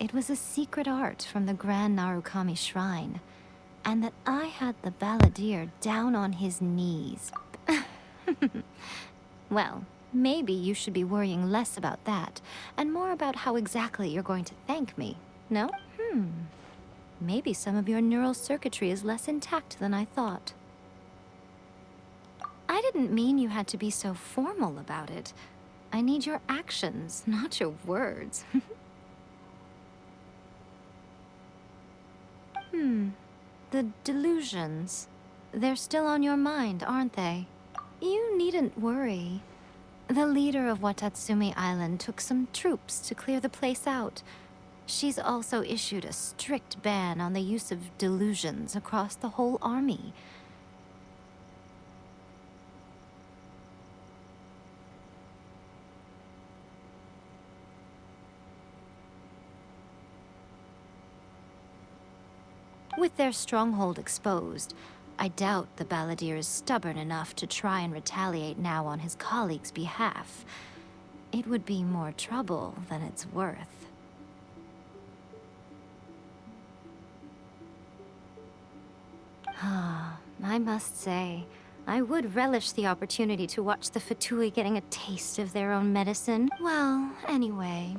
it was a secret art from the Grand Narukami Shrine, and that I had the balladeer down on his knees. Well, maybe you should be worrying less about that, and more about how exactly you're going to thank me, no? Maybe some of your neural circuitry is less intact than I thought. I didn't mean you had to be so formal about it. I need your actions, not your words. The delusions. They're still on your mind, aren't they? You needn't worry. The leader of Watatsumi Island took some troops to clear the place out. She's also issued a strict ban on the use of delusions across the whole army. With their stronghold exposed, I doubt the balladeer is stubborn enough to try and retaliate now on his colleague's behalf. It would be more trouble than it's worth. I must say, I would relish the opportunity to watch the Fatui getting a taste of their own medicine. Well, anyway,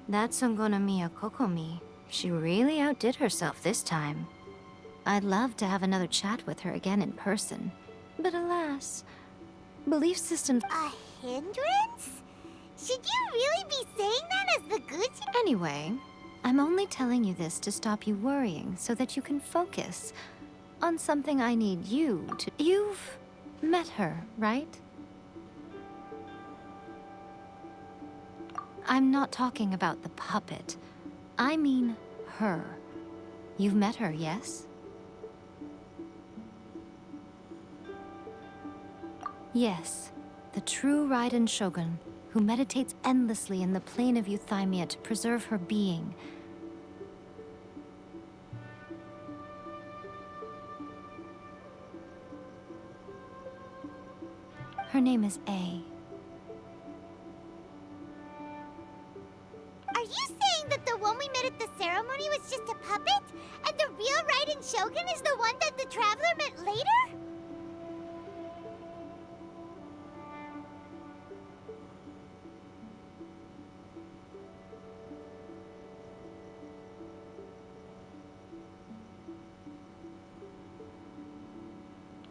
that's Songonomiya Kokomi. She really outdid herself this time. I'd love to have another chat with her again in person. But alas, belief systems... A hindrance? Should you really be saying that as the good... Anyway, I'm only telling you this to stop you worrying so that you can focus on something I need you to... You've met her, right? I'm not talking about the puppet. I mean her. You've met her, yes? Yes, the true Raiden Shogun, who meditates endlessly in the plane of Euthymia to preserve her being. Her name is A. Are you saying that the one we met at the ceremony was just a puppet? And the real Raiden Shogun is the one that the Traveler met later?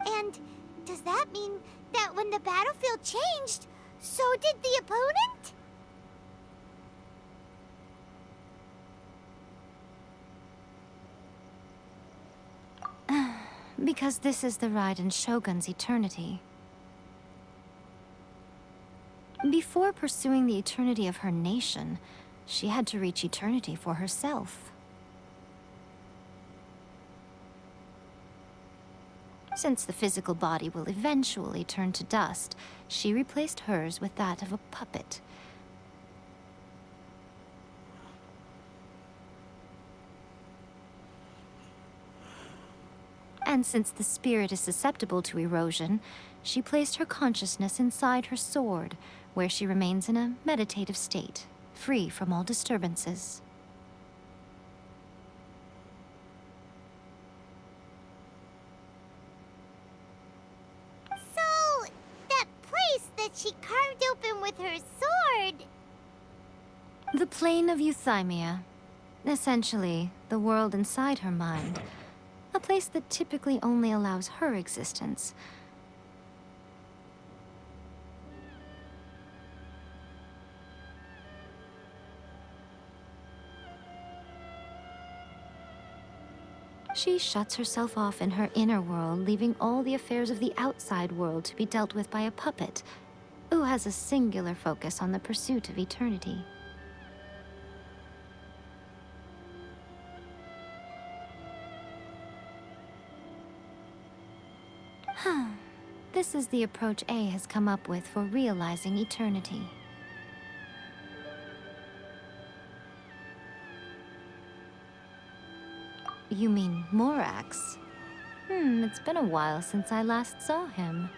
And does that mean that when the battlefield changed, so did the opponent? Because this is the Raiden Shogun's eternity. Before pursuing the eternity of her nation, she had to reach eternity for herself. Since the physical body will eventually turn to dust, she replaced hers with that of a puppet. And since the spirit is susceptible to erosion, she placed her consciousness inside her sword, where she remains in a meditative state, free from all disturbances. So, that place that she carved open with her sword... The plane of Euthymia. Essentially, the world inside her mind. A place that typically only allows her existence. She shuts herself off in her inner world, leaving all the affairs of the outside world to be dealt with by a puppet, who has a singular focus on the pursuit of eternity. This is the approach A has come up with for realizing eternity. You mean Morax? It's been a while since I last saw him.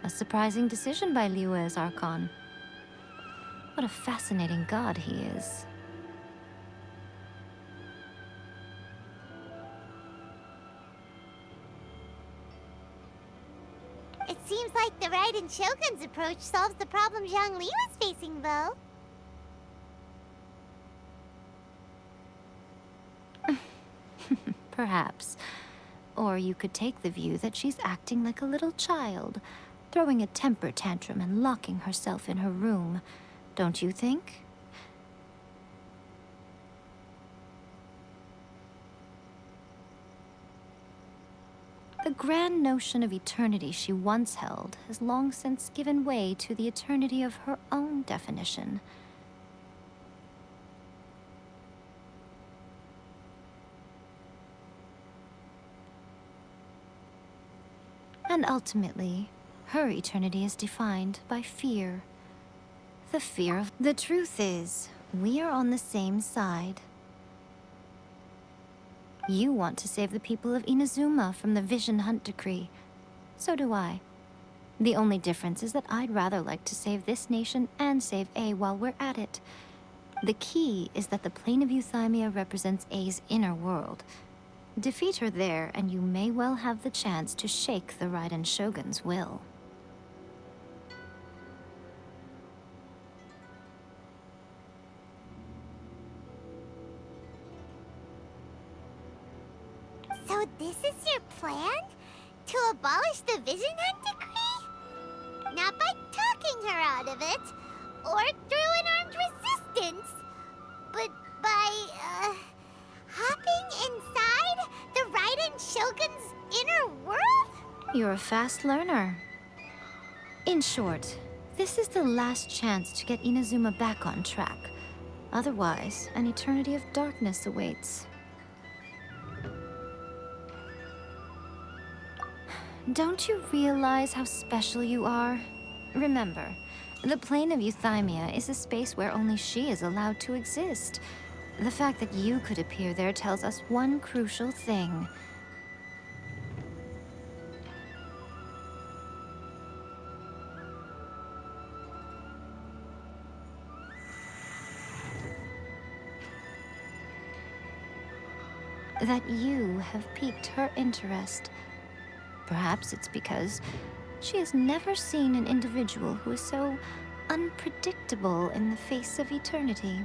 A surprising decision by Liyue's Archon. What a fascinating god he is. Seems like the Raiden Shogun's approach solves the problem Zhang Li was facing, though. Perhaps. Or you could take the view that she's acting like a little child, throwing a temper tantrum and locking herself in her room. Don't you think? The grand notion of eternity she once held has long since given way to the eternity of her own definition. And ultimately, her eternity is defined by fear. The fear of... The truth is, we are on the same side. You want to save the people of Inazuma from the Vision Hunt decree. So do I. The only difference is that I'd rather like to save this nation and save A while we're at it. The key is that the plane of Euthymia represents A's inner world. Defeat her there, and you may well have the chance to shake the Raiden Shogun's will. So this is your plan? To abolish the Vision Hunt decree? Not by talking her out of it, or through an armed resistance, but by, hopping inside the Raiden Shogun's inner world? You're a fast learner. In short, this is the last chance to get Inazuma back on track. Otherwise, an eternity of darkness awaits. Don't you realize how special you are? Remember, the plane of Euthymia is a space where only she is allowed to exist. The fact that you could appear there tells us one crucial thing. That you have piqued her interest. Perhaps it's because she has never seen an individual who is so unpredictable in the face of eternity.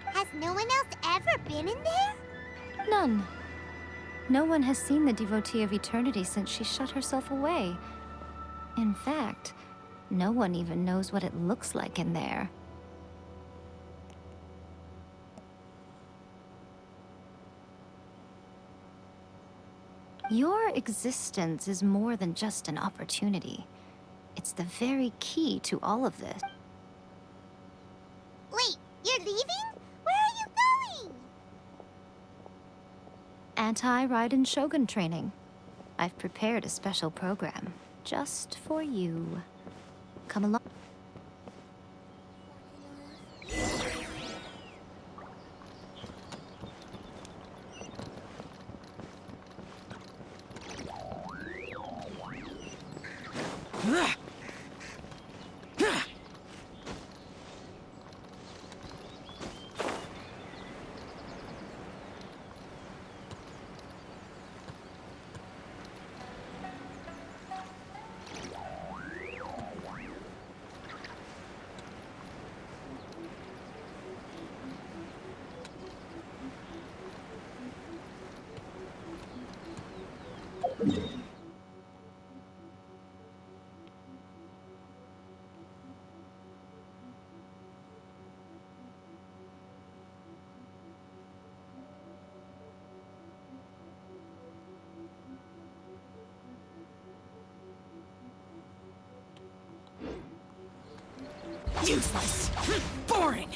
Has no one else ever been in there? None. No one has seen the devotee of eternity since she shut herself away. In fact, no one even knows what it looks like in there. Your existence is more than just an opportunity. It's the very key to all of this. Wait, you're leaving? Where are you going? Anti-Raiden Shogun training. I've prepared a special program just for you. Come along. Useless! Boring!